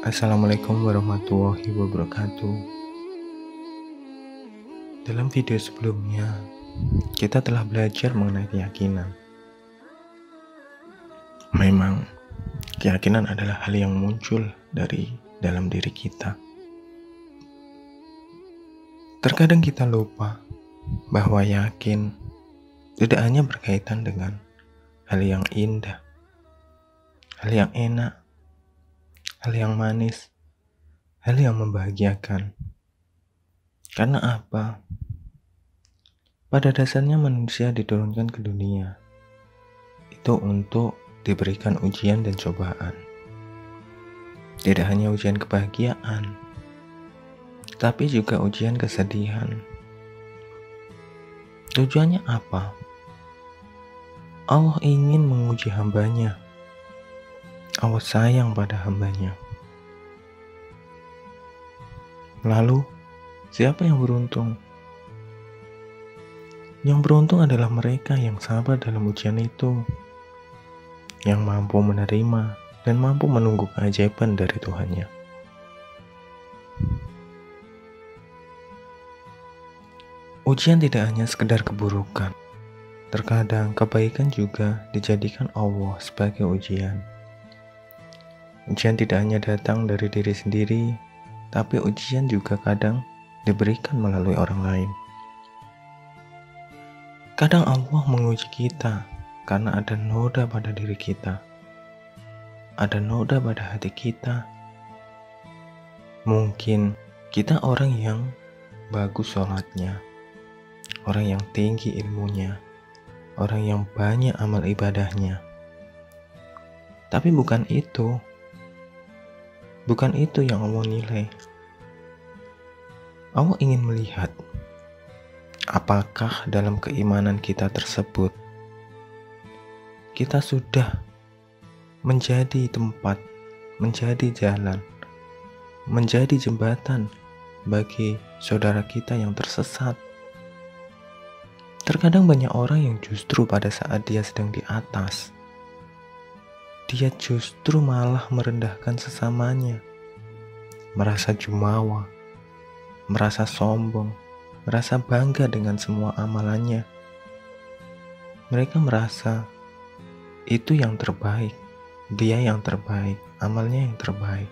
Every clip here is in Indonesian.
Assalamualaikum warahmatullahi wabarakatuh. Dalam video sebelumnya, kita telah belajar mengenai keyakinan. Memang, keyakinan adalah hal yang muncul dari dalam diri kita. Terkadang kita lupa bahwa yakin tidak hanya berkaitan dengan hal yang indah, hal yang enak, hal yang manis, hal yang membahagiakan. Karena apa? Pada dasarnya manusia diturunkan ke dunia itu untuk diberikan ujian dan cobaan. Tidak hanya ujian kebahagiaan, tapi juga ujian kesedihan. Tujuannya apa? Allah ingin menguji hambanya. Allah sayang pada hambanya. Lalu, siapa yang beruntung? Yang beruntung adalah mereka yang sabar dalam ujian itu, yang mampu menerima dan mampu menunggu keajaiban dari Tuhannya. Ujian tidak hanya sekedar keburukan. Terkadang kebaikan juga dijadikan Allah sebagai ujian. Ujian tidak hanya datang dari diri sendiri, tapi ujian juga kadang diberikan melalui orang lain. Kadang Allah menguji kita karena ada noda pada diri kita. Ada noda pada hati kita. Mungkin kita orang yang bagus sholatnya, orang yang tinggi ilmunya, orang yang banyak amal ibadahnya. Tapi bukan itu yang Allah nilai. Allah ingin melihat apakah dalam keimanan kita tersebut kita sudah menjadi tempat, menjadi jalan, menjadi jembatan bagi saudara kita yang tersesat. Terkadang banyak orang yang justru pada saat dia sedang di atas, dia justru malah merendahkan sesamanya, merasa jumawa, merasa sombong, merasa bangga dengan semua amalannya. Mereka merasa itu yang terbaik, dia yang terbaik, amalnya yang terbaik.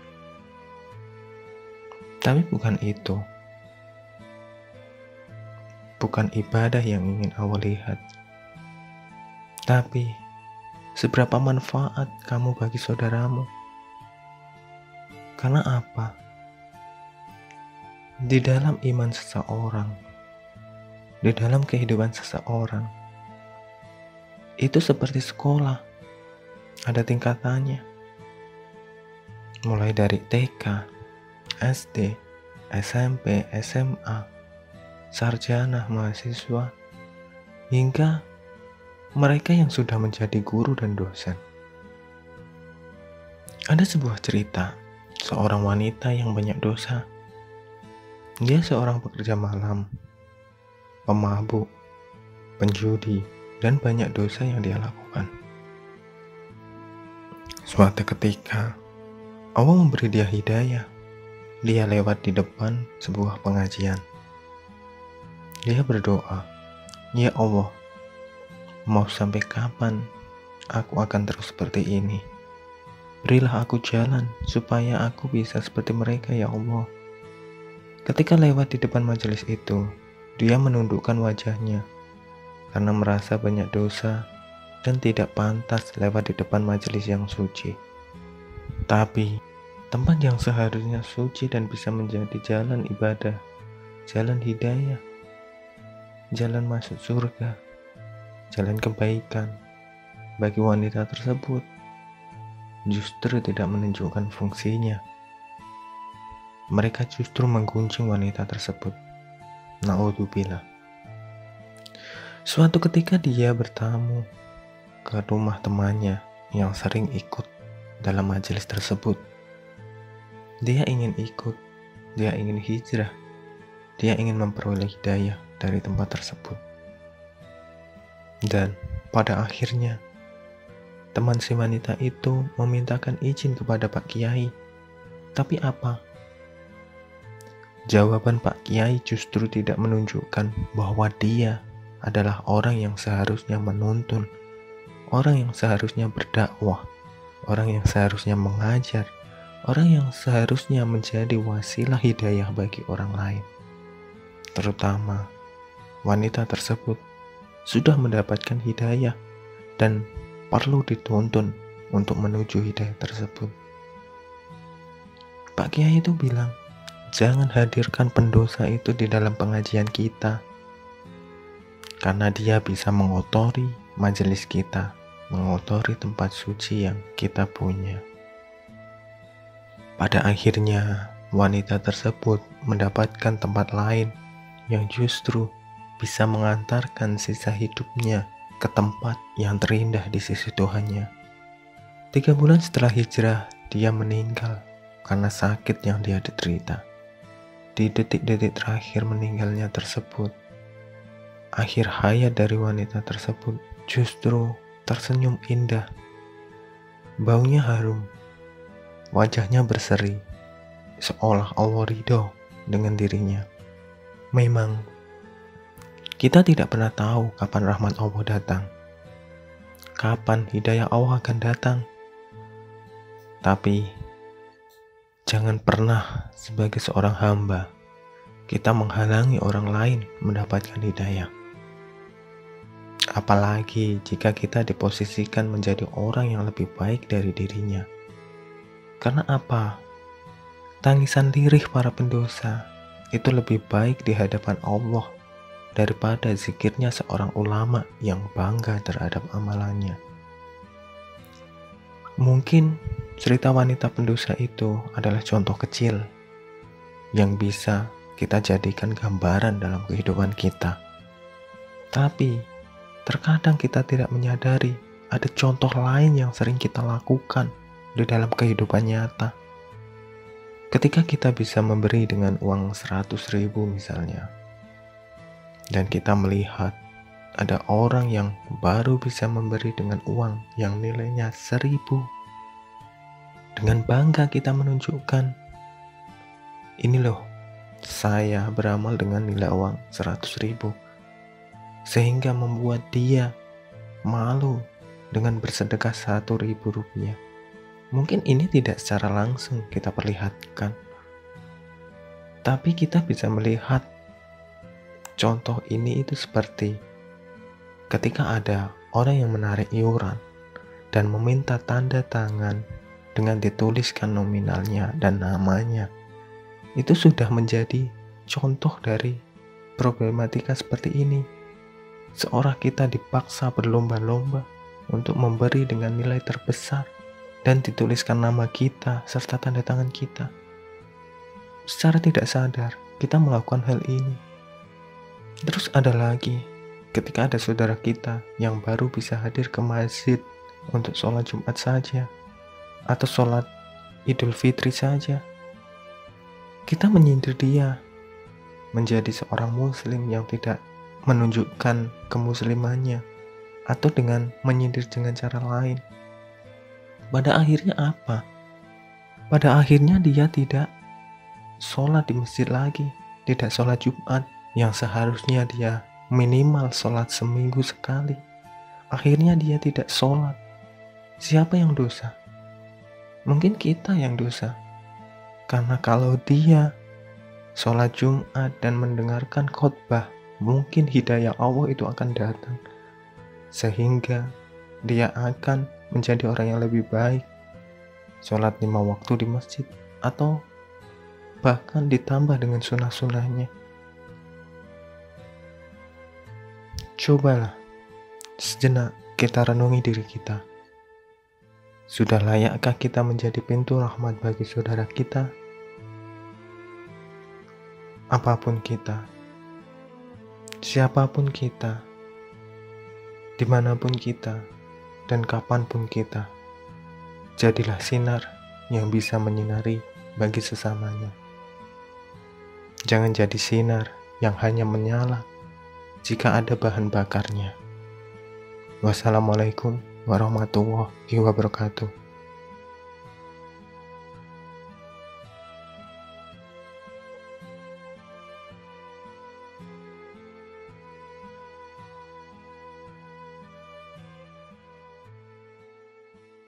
Tapi bukan itu. Bukan ibadah yang ingin Allah lihat. Tapi seberapa manfaat kamu bagi saudaramu. Karena apa? Di dalam iman seseorang, di dalam kehidupan seseorang, itu seperti sekolah, ada tingkatannya. Mulai dari TK, SD, SMP, SMA, sarjana, mahasiswa, hingga mereka yang sudah menjadi guru dan dosen. Ada sebuah cerita, seorang wanita yang banyak dosa. Dia seorang pekerja malam, pemabuk, penjudi, dan banyak dosa yang dia lakukan. Suatu ketika, Allah memberi dia hidayah. Dia lewat di depan sebuah pengajian. Dia berdoa, "Ya Allah, mau sampai kapan aku akan terus seperti ini? Berilah aku jalan supaya aku bisa seperti mereka, ya Allah." Ketika lewat di depan majelis itu, dia menundukkan wajahnya karena merasa banyak dosa dan tidak pantas lewat di depan majelis yang suci. Tapi, tempat yang seharusnya suci dan bisa menjadi jalan ibadah, jalan hidayah, jalan masuk surga, jalan kebaikan bagi wanita tersebut, justru tidak menunjukkan fungsinya. Mereka justru menggunjing wanita tersebut. Na'udzubillah. Suatu ketika dia bertamu ke rumah temannya yang sering ikut dalam majelis tersebut. Dia ingin ikut, dia ingin hijrah, dia ingin memperoleh hidayah dari tempat tersebut. Dan pada akhirnya, teman si wanita itu memintakan izin kepada Pak Kiai Tapi apa? Jawaban Pak Kiai justru tidak menunjukkan bahwa dia adalah orang yang seharusnya menuntun, orang yang seharusnya berdakwah, orang yang seharusnya mengajar, orang yang seharusnya menjadi wasilah hidayah bagi orang lain. Terutama wanita tersebut sudah mendapatkan hidayah dan perlu dituntun untuk menuju hidayah tersebut. Pak Kiai itu bilang, jangan hadirkan pendosa itu di dalam pengajian kita, karena dia bisa mengotori majelis kita, mengotori tempat suci yang kita punya. Pada akhirnya, wanita tersebut mendapatkan tempat lain yang justru bisa mengantarkan sisa hidupnya ke tempat yang terindah di sisi Tuhannya. 3 bulan setelah hijrah, dia meninggal karena sakit yang dia derita. Di detik-detik terakhir meninggalnya tersebut, akhir hayat dari wanita tersebut justru tersenyum indah. Baunya harum, wajahnya berseri, seolah Allah ridho dengan dirinya. Memang, kita tidak pernah tahu kapan rahmat Allah datang, kapan hidayah Allah akan datang. Tapi, jangan pernah sebagai seorang hamba kita menghalangi orang lain mendapatkan hidayah. Apalagi jika kita diposisikan menjadi orang yang lebih baik dari dirinya. Karena apa? Tangisan lirih para pendosa itu lebih baik di hadapan Allah daripada zikirnya seorang ulama yang bangga terhadap amalannya. Mungkin cerita wanita pendosa itu adalah contoh kecil yang bisa kita jadikan gambaran dalam kehidupan kita. Tapi, terkadang kita tidak menyadari ada contoh lain yang sering kita lakukan di dalam kehidupan nyata. Ketika kita bisa memberi dengan uang 100.000 misalnya, dan kita melihat ada orang yang baru bisa memberi dengan uang yang nilainya 1.000, dengan bangga kita menunjukkan, ini loh, saya beramal dengan nilai uang 100.000, sehingga membuat dia malu dengan bersedekah 1.000 rupiah. Mungkin ini tidak secara langsung kita perlihatkan, tapi kita bisa melihat contoh ini itu seperti ketika ada orang yang menarik iuran dan meminta tanda tangan dengan dituliskan nominalnya dan namanya. Itu sudah menjadi contoh dari problematika seperti ini. Seorang kita dipaksa berlomba-lomba untuk memberi dengan nilai terbesar dan dituliskan nama kita serta tanda tangan kita. Secara tidak sadar, kita melakukan hal ini. Terus ada lagi, ketika ada saudara kita yang baru bisa hadir ke masjid untuk sholat Jumat saja, atau sholat Idul Fitri saja, kita menyindir dia menjadi seorang muslim yang tidak menunjukkan kemuslimannya, atau dengan menyindir dengan cara lain. Pada akhirnya apa? Pada akhirnya dia tidak sholat di masjid lagi, tidak sholat Jumat yang seharusnya dia minimal sholat seminggu sekali. Akhirnya dia tidak sholat. Siapa yang dosa? Mungkin kita yang dosa. Karena kalau dia sholat Jumat dan mendengarkan khotbah, mungkin hidayah Allah itu akan datang. Sehingga dia akan menjadi orang yang lebih baik. Sholat 5 waktu di masjid, atau bahkan ditambah dengan sunnah-sunnahnya. Cobalah sejenak kita renungi diri kita. Sudah layakkah kita menjadi pintu rahmat bagi saudara kita? Apapun kita, siapapun kita, dimanapun kita, dan kapanpun kita, jadilah sinar yang bisa menyinari bagi sesamanya. Jangan jadi sinar yang hanya menyala jika ada bahan bakarnya. Wassalamualaikum warahmatullahi wabarakatuh.